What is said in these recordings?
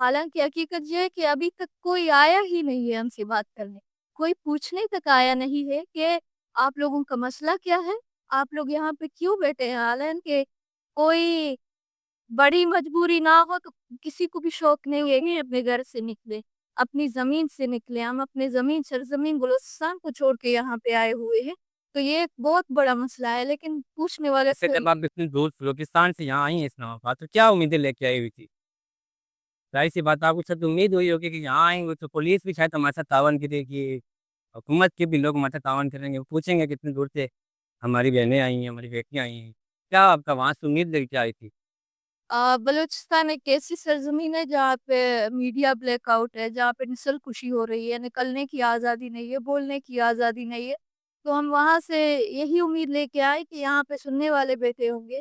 حالانکہ حقیقت یہ ہے کہ ابھی تک کوئی آیا ہی نہیں ہے ہم سے بات کرنے، کوئی پوچھنے تک آیا نہیں ہے کہ آپ لوگوں کا مسئلہ کیا ہے، آپ لوگ یہاں پہ کیوں بیٹھے ہیں، حالانکہ کوئی بڑی مجبوری نہ ہو تو کسی کو بھی شوق نہیں ہے کہ اپنے گھر سے نکلے، اپنی زمین سے نکلے. ہم اپنے زمین سرزمین بلوچستان کو چھوڑ کے یہاں پہ آئے ہوئے ہیں، تو یہ ایک بہت بڑا مسئلہ ہے، لیکن پوچھنے والا اس سے کوئی. جب آپ اتنی دور بلوچستان سے یہاں آئی ہیں اسلام آباد تو کیا امیدیں لے کے آئی ہوئی تھی؟ ظاہر سی بات آپ کو شاید امید ہوئی ہوگی کہ یہاں آئیں گے تو پولیس بھی شاید ہمارے ساتھ تعاون کرے گی، حکومت کے بھی لوگ ہمارے ساتھ تعاون کریں گے، وہ پوچھیں گے کتنی دور سے ہماری بہنیں آئی ہیں، ہماری بیٹیاں آئی ہیں. کیا آپ کا وہاں سے امید لے کے آئی تھی؟ بلوچستان ایک ایسی سرزمین ہے جہاں پہ میڈیا بلیک آؤٹ ہے، جہاں پہ نسل کشی ہو رہی ہے، نکلنے کی آزادی نہیں ہے، بولنے کی آزادی نہیں ہے. تو ہم وہاں سے یہی امید لے کے آئے کہ یہاں پہ سننے والے بیٹھے ہوں گے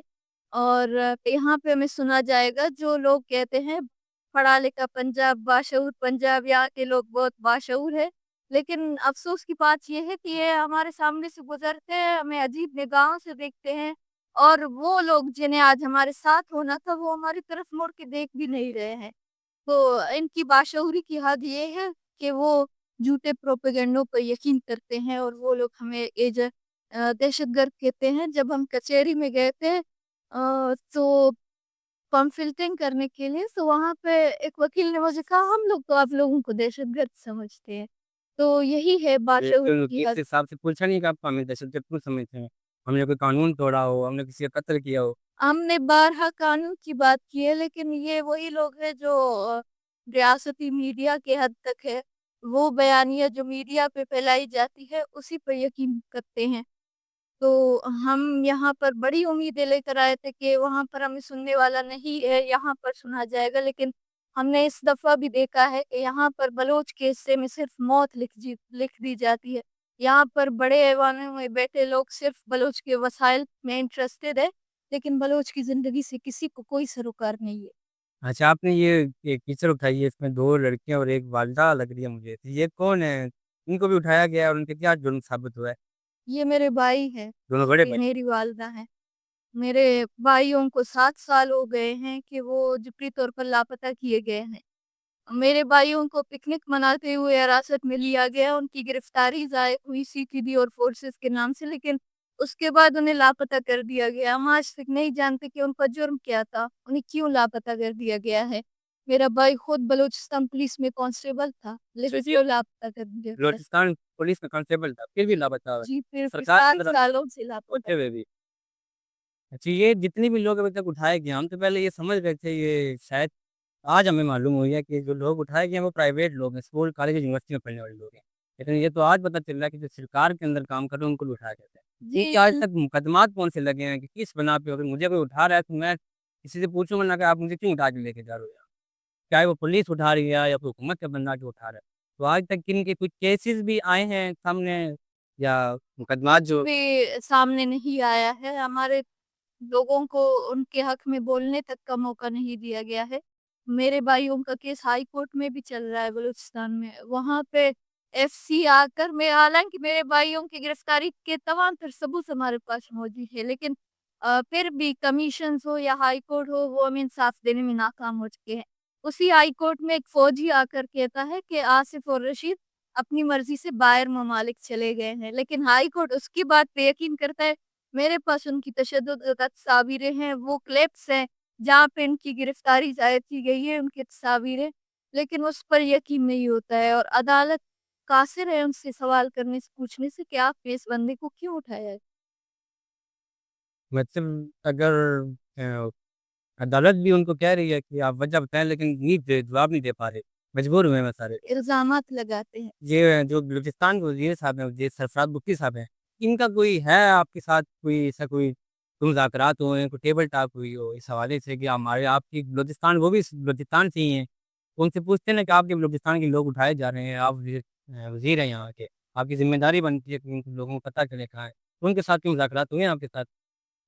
اور یہاں پہ ہمیں سنا جائے گا. جو لوگ کہتے ہیں پڑھا لکھا پنجاب، باشعور پنجاب، یہاں کے لوگ بہت باشعور ہے، لیکن افسوس کی بات یہ ہے کہ یہ ہمارے سامنے سے گزرتے ہیں، ہمیں عجیب نگاہوں سے دیکھتے ہیں، اور وہ لوگ جنہیں آج ہمارے ساتھ ہونا تھا وہ ہماری طرف مڑ کے دیکھ بھی نہیں رہے ہیں. تو ان کی باشعوری کی حد یہ ہے کہ وہ جھوٹے پروپیگنڈوں پر یقین کرتے ہیں، اور وہ لوگ ہمیں دہشت گرد کہتے ہیں. جب ہم کچہری میں گئے تھے تو پمفلٹنگ کرنے کے لیے، تو وہاں پہ ایک وکیل نے مجھے کہا ہم لوگ تو آپ لوگوں کو دہشت گرد سمجھتے ہیں. تو یہی ہے باشعوری کی اس حد. حساب سے پوچھا نہیں کہ آپ کو ہمیں دہشت گرد کیوں سمجھتے ہیں؟ ہم نے کوئی قانون توڑا ہو، ہم نے کسی کا قتل کیا ہو؟ ہم نے بارہا قانون کی بات کی ہے، لیکن یہ وہی لوگ ہیں جو ریاستی میڈیا کے حد تک ہے، وہ بیانیہ جو میڈیا پہ پھیلائی جاتی ہے اسی پر یقین کرتے ہیں. تو ہم یہاں پر بڑی امیدیں لے کر آئے تھے کہ وہاں پر ہمیں سننے والا نہیں ہے، یہاں پر سنا جائے گا، لیکن ہم نے اس دفعہ بھی دیکھا ہے کہ یہاں پر بلوچ کے حصے میں صرف موت لکھ دی جاتی ہے. یہاں پر بڑے ایوانوں میں بیٹھے لوگ صرف بلوچ کے وسائل میں انٹرسٹڈ ہے، لیکن بلوچ کی زندگی سے کسی کو کوئی سروکار نہیں ہے. اچھا، آپ نے یہ کیچڑ اٹھائی ہے، اس میں 2 لڑکیاں اور ایک والدہ لگ رہی ہے مجھے، تو یہ کون ہے؟ ان کو بھی اٹھایا گیا ہے اور ان کے کیا جرم ثابت ہوا ہے؟ یہ میرے بھائی ہیں، دونوں بڑے بھائی؟ میری والدہ ہیں. میرے بھائیوں کو 7 سال ہو گئے ہیں کہ وہ جبری طور پر لاپتہ کیے گئے ہیں. میرے بھائیوں کو پکنک مناتے ہوئے حراست میں لیا گیا، ان کی گرفتاری ضائع ہوئی CTD اور فورسز کے نام سے، لیکن اس کے بعد انہیں لاپتہ کر دیا گیا. ہم آج تک نہیں جانتے کہ ان کا جرم کیا تھا، انہیں کیوں لاپتہ کر دیا گیا ہے. میرا بھائی خود بلوچستان پولیس میں کانسٹیبل تھا، لیکن کیوں لاپتہ کر دیا گیا؟ بلوچستان پولیس کا کانسٹیبل تھا پھر بھی لاپتہ ہوا ہے؟ جی، پھر سرکار کے 7 اندر سالوں سے لاپتہ. ہوتے ہوئے بھی؟ اچھا، یہ جتنے بھی لوگ ابھی تک اٹھائے گئے ہم تو پہلے یہ سمجھ رہے تھے، یہ شاید آج ہمیں معلوم ہوئی ہے کہ جو لوگ اٹھائے گئے ہیں وہ پرائیویٹ لوگ ہیں، اسکول کالج یونیورسٹی میں پڑھنے والے لوگ ہیں. لیکن یہ تو آج پتہ چل رہا ہے کہ جو سرکار کے اندر کام کر رہے ہیں ان کو بھی اٹھایا جاتا ہے. ان جی کے آج تک مقدمات کون سے لگے ہیں کہ کس بنا پہ؟ اگر مجھے کوئی اٹھا رہا ہے تو میں کسی سے پوچھوں گا نا کہ آپ مجھے کیوں اٹھا کے لے کے جا رہے ہو؟ چاہے وہ پولیس اٹھا رہی ہے یا کوئی حکومت کا بندہ جو اٹھا رہا ہے. تو آج تک کن کے کچھ کیسز بھی آئے ہیں سامنے یا مقدمات کچھ جو؟ بھی سامنے نہیں آیا ہے. ہمارے لوگوں کو ان کے حق میں بولنے تک کا موقع نہیں دیا گیا ہے. میرے بھائیوں کا کیس ہائی کورٹ میں بھی چل رہا ہے بلوچستان میں، وہاں پہ FC آ کر میں، حالانکہ میرے بھائیوں کی گرفتاری کے تمام تر ثبوت ہمارے پاس موجود ہے، لیکن پھر بھی کمیشنز ہو یا ہائی کورٹ ہو وہ ہمیں انصاف دینے میں ناکام ہو چکے ہیں. اسی ہائی کورٹ میں ایک فوجی آ کر کہتا ہے کہ آصف اور رشید اپنی مرضی سے باہر ممالک چلے گئے ہیں، لیکن ہائی کورٹ اس کی بات پہ یقین کرتا ہے. میرے پاس ان کی تشدد تصاویریں ہیں، وہ کلپس ہیں جہاں پہ ان کی گرفتاری ظاہر کی گئی ہے، ان کی تصاویریں، لیکن اس پر یقین نہیں ہوتا ہے، اور عدالت قاصر ہے ان سے سوال کرنے سے، پوچھنے سے کہ آپ نے اس بندے کو کیوں اٹھایا ہے. مطلب اگر عدالت بھی ان کو کہہ رہی ہے کہ آپ وجہ بتائیں لیکن جواب نہیں دے پا رہے، مجبور ہوئے ہیں سارے. الزامات لگاتے ہیں. یہ جو بلوچستان کے وزیر صاحب ہیں، وزیر سرفراز بگٹی صاحب ہیں، ان کا کوئی ہے آپ کے ساتھ کوئی ایسا کوئی مذاکرات ہوئے، کوئی ٹیبل ٹاک ہوئی ہو اس حوالے سے کہ ہمارے آپ کی بلوچستان، وہ بھی بلوچستان سے ہی ہیں، ان سے پوچھتے ہیں کہ آپ کے بلوچستان کے لوگ اٹھائے جا رہے ہیں، آپ وزیر ہیں یہاں کے، آپ کی ذمہ داری بنتی ہے کہ ان لوگوں کو پتہ چلے کہاں ہے. تو ان کے ساتھ کوئی مذاکرات ہوئے ہیں آپ کے ساتھ؟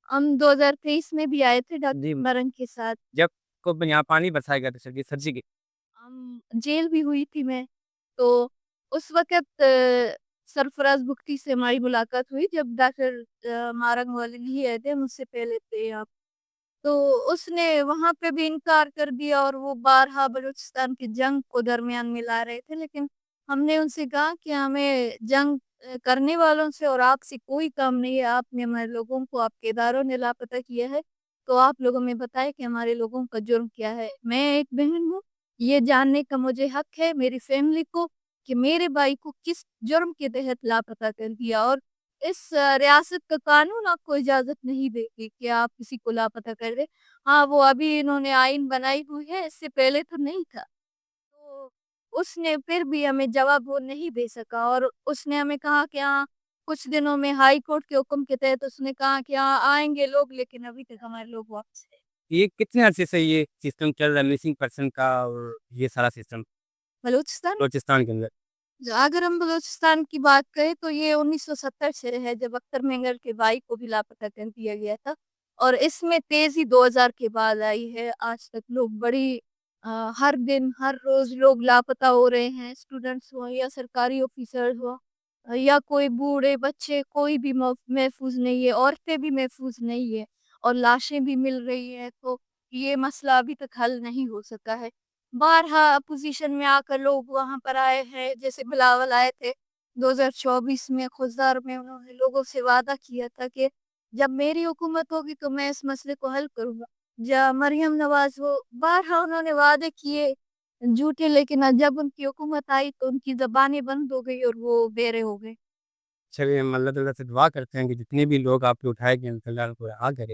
ہم 2023 میں بھی آئے تھے جی، ڈاکٹر مرن کے ساتھ. جب کو یہاں پانی برسایا گیا تھا سرجی کی. جیل بھی ہوئی تھی میں، تو اس وقت سرفراز بگٹی سے ہماری ملاقات ہوئی جب ڈاکٹر مارنگ والے نہیں آئے تھے، مجھ سے پہلے تھے آپ. تو اس نے وہاں پہ بھی انکار کر دیا اور وہ بارہا بلوچستان کی جنگ کو درمیان میں لا رہے تھے، لیکن ہم نے ان سے کہا کہ ہمیں جنگ کرنے والوں سے اور آپ سے کوئی کام نہیں ہے، آپ نے ہمارے لوگوں کو آپ کے اداروں نے لاپتہ کیا ہے، تو آپ لوگوں میں بتائے کہ ہمارے لوگوں کا جرم کیا ہے۔ میں ایک بہن ہوں، یہ جاننے کا مجھے حق ہے میری فیملی کو کہ میرے بھائی کو کس جرم کے تحت لاپتہ کر دیا، اور اس ریاست کا قانون آپ کو اجازت نہیں دیتی کہ آپ کسی کو لاپتہ کر دیں۔ ہاں وہ ابھی انہوں نے آئین بنائی ہوئی ہے، اس سے پہلے تو نہیں تھا، تو اس نے پھر بھی ہمیں جواب وہ نہیں دے سکا، اور اس نے ہمیں کہا کہ ہاں کچھ دنوں میں ہائی کورٹ کے حکم کے تحت اس نے کہا کہ ہاں آئیں گے لوگ، لیکن ابھی تک ہمارے لوگ واپس ہے۔ یہ کتنے عرصے سے یہ سسٹم چل رہا ہے مسنگ پرسن کا اور یہ سارا سسٹم بلوچستان، بلوچستان کے اندر؟ اگر ہم بلوچستان کی بات کریں تو یہ 1970 سے ہے، جب اختر مینگر کے بھائی کو بھی لاپتہ کر دیا گیا تھا، اور اس میں تیزی 2000 کے بعد آئی ہے۔ آج تک لوگ بڑی ہر دن ہر روز لوگ لاپتہ ہو رہے ہیں، اسٹوڈنٹس ہو یا سرکاری آفیسر ہو یا کوئی بوڑھے بچے، کوئی بھی محفوظ نہیں ہے، عورتیں بھی محفوظ نہیں ہے، اور لاشیں بھی مل رہی ہیں، تو یہ مسئلہ ابھی تک حل نہیں ہو سکا ہے۔ بارہا اپوزیشن میں آ کر لوگ وہاں پر آئے ہیں، جیسے بلاول آئے تھے 2024 میں خضدار میں، انہوں نے لوگوں سے وعدہ کیا تھا کہ جب میری حکومت ہوگی تو میں اس مسئلے کو حل کروں گا۔ جب مریم نواز وہ بارہا انہوں نے وعدے کیے جھوٹے، لیکن جب ان کی حکومت آئی تو ان کی زبانیں بند ہو گئی اور وہ بیرے ہو گئے۔ چلیے ہم اللہ تعالیٰ سے دعا کرتے ہیں کہ جتنے بھی لوگ آپ کے اٹھائے گئے ہیں اللہ ان کو رہا کرے۔